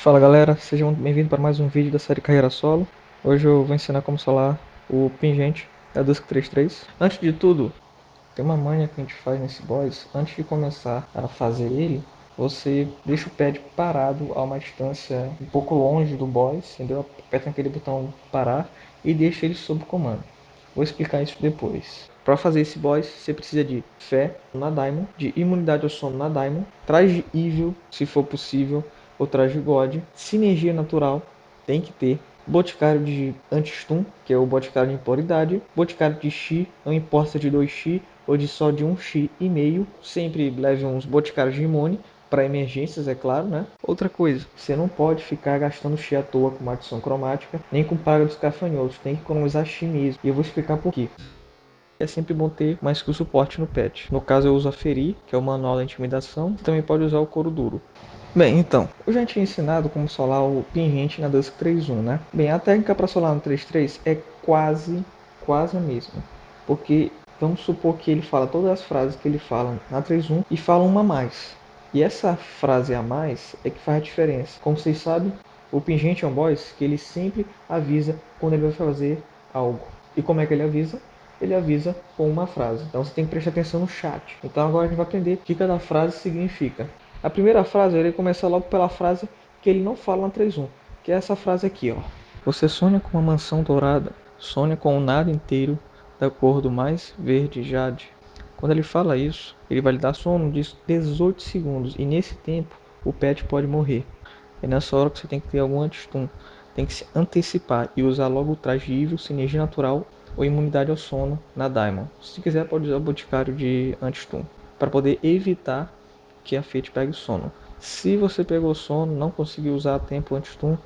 Fala galera, sejam bem-vindos para mais um vídeo da série Carreira Solo. Hoje eu vou ensinar como solar o pingente da Dusk 33. Antes de tudo, tem uma manha que a gente faz nesse boss. Antes de começar a fazer ele, você deixa o pad parado a uma distância um pouco longe do boss, entendeu? Aperta aquele botão parar e deixa ele sob comando. Vou explicar isso depois. Para fazer esse boss, você precisa de fé na Daimon, de imunidade ao sono na Daimon, traje Evil, se for possível, ou traje God, sinergia natural, tem que ter, boticário de anti-stun, que é o boticário de impunidade, boticário de Chi, não importa se é de 2 Chi ou de só de 1 Chi e meio, sempre leve uns boticários de imune, para emergências, é claro, né? Outra coisa, você não pode ficar gastando Chi à toa com maldição cromática, nem com praga dos gafanhotos, tem que economizar Chi mesmo. E eu vou explicar por quê. É sempre bom ter mais que o suporte no patch. No caso eu uso a Feri, que é o manual da intimidação, você também pode usar o couro duro. Bem, então, eu já tinha ensinado como solar o pingente na Dusk 3.1, né? Bem, a técnica para solar no 3.3 é quase a mesma. Porque vamos supor que ele fala todas as frases que ele fala na 3.1 e fala uma a mais. E essa frase a mais é que faz a diferença. Como vocês sabem, o pingente é um boss que ele sempre avisa quando ele vai fazer algo. E como é que ele avisa? Ele avisa com uma frase. Então você tem que prestar atenção no chat. Então agora a gente vai aprender o que cada frase significa. A primeira frase, ele começa logo pela frase que ele não fala na 3.1, que é essa frase aqui, ó. Você sonha com uma mansão dourada, sonha com o nada inteiro da cor do mais verde jade. Quando ele fala isso, ele vai lhe dar sono de 18 segundos, e nesse tempo o pet pode morrer. É nessa hora que você tem que ter algum anti-stun, tem que se antecipar e usar logo o traje Evil, sinergia natural ou imunidade ao sono na Daimon. Se quiser pode usar o boticário de anti-stun, para poder evitar que a Fate pegue sono. Se você pegou sono, não conseguiu usar a tempo anti-stun,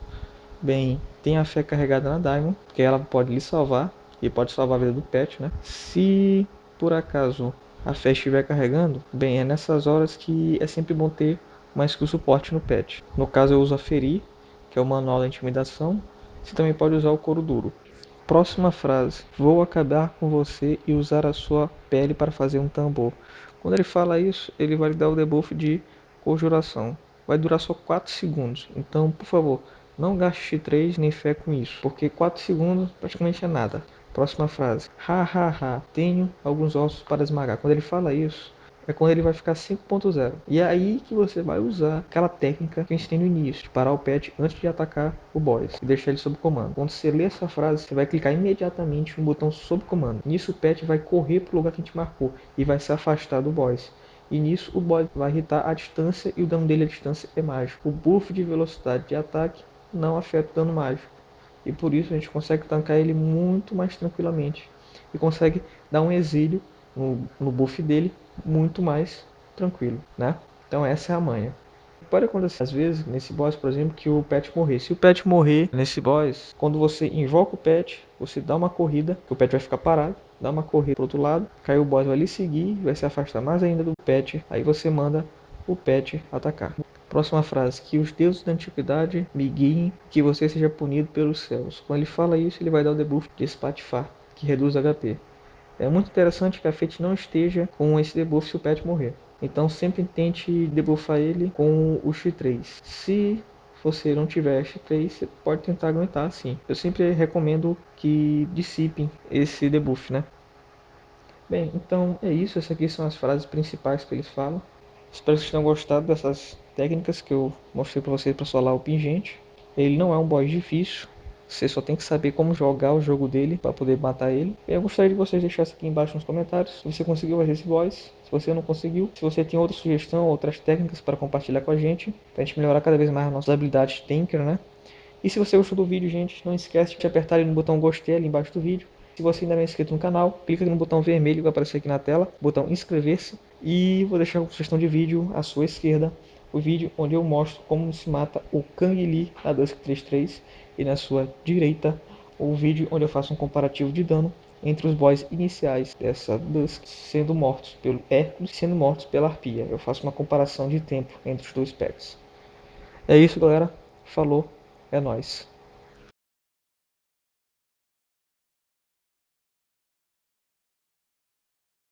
bem, tem a fé carregada na Daimon, que ela pode lhe salvar e pode salvar a vida do pet, né? Se por acaso a fé estiver carregando, bem, é nessas horas que é sempre bom ter mais que o suporte no pet. No caso eu uso a Feri, que é o manual da intimidação. Você também pode usar o couro duro. Próxima frase: vou acabar com você e usar a sua pele para fazer um tambor. Quando ele fala isso, ele vai lhe dar o debuff de conjuração. Vai durar só 4 segundos. Então, por favor, não gaste 3 nem fé com isso, porque 4 segundos praticamente é nada. Próxima frase: ha ha ha, tenho alguns ossos para esmagar. Quando ele fala isso, é quando ele vai ficar 5.0. E é aí que você vai usar aquela técnica que eu ensinei no início, de parar o pet antes de atacar o boss e deixar ele sob comando. Quando você lê essa frase, você vai clicar imediatamente no botão sob comando. Nisso o pet vai correr para o lugar que a gente marcou e vai se afastar do boss. E nisso o boss vai irritar a distância e o dano dele à distância é mágico. O buff de velocidade de ataque não afeta o dano mágico. E por isso a gente consegue tancar ele muito mais tranquilamente. E consegue dar um exílio no buff dele muito mais tranquilo, né? Então essa é a manha. Pode acontecer às vezes nesse boss, por exemplo, que o pet morrer. Se o pet morrer nesse boss, quando você invoca o pet, você dá uma corrida, que o pet vai ficar parado, dá uma corrida pro outro lado, cai o boss vai lhe seguir, vai se afastar mais ainda do pet, aí você manda o pet atacar. Próxima frase: que os deuses da antiguidade me guiem, que você seja punido pelos céus. Quando ele fala isso, ele vai dar o debuff de espatifar, que reduz HP. É muito interessante que a Fate não esteja com esse debuff se o pet morrer. Então sempre tente debuffar ele com o X3. Se você não tiver X3, você pode tentar aguentar sim. Eu sempre recomendo que dissipem esse debuff, né? Bem, então é isso. Essas aqui são as frases principais que eles falam. Espero que vocês tenham gostado dessas técnicas que eu mostrei para vocês para solar o pingente. Ele não é um boss difícil. Você só tem que saber como jogar o jogo dele para poder matar ele. Eu gostaria de vocês deixassem aqui embaixo nos comentários se você conseguiu fazer esse boss, se você não conseguiu, se você tem outra sugestão, outras técnicas para compartilhar com a gente, para a gente melhorar cada vez mais as nossas habilidades Tinker, né? E se você gostou do vídeo, gente, não esquece de apertar ali no botão gostei ali embaixo do vídeo. Se você ainda não é inscrito no canal, clica no botão vermelho que vai aparecer aqui na tela, botão inscrever-se. E vou deixar como sugestão de vídeo à sua esquerda, o vídeo onde eu mostro como se mata o Kang Lee na Dusk 33. E na sua direita, o vídeo onde eu faço um comparativo de dano entre os boss iniciais dessa Dusk sendo mortos pelo Hércules e sendo mortos pela Arpia. Eu faço uma comparação de tempo entre os dois packs. É isso, galera. Falou. É nóis.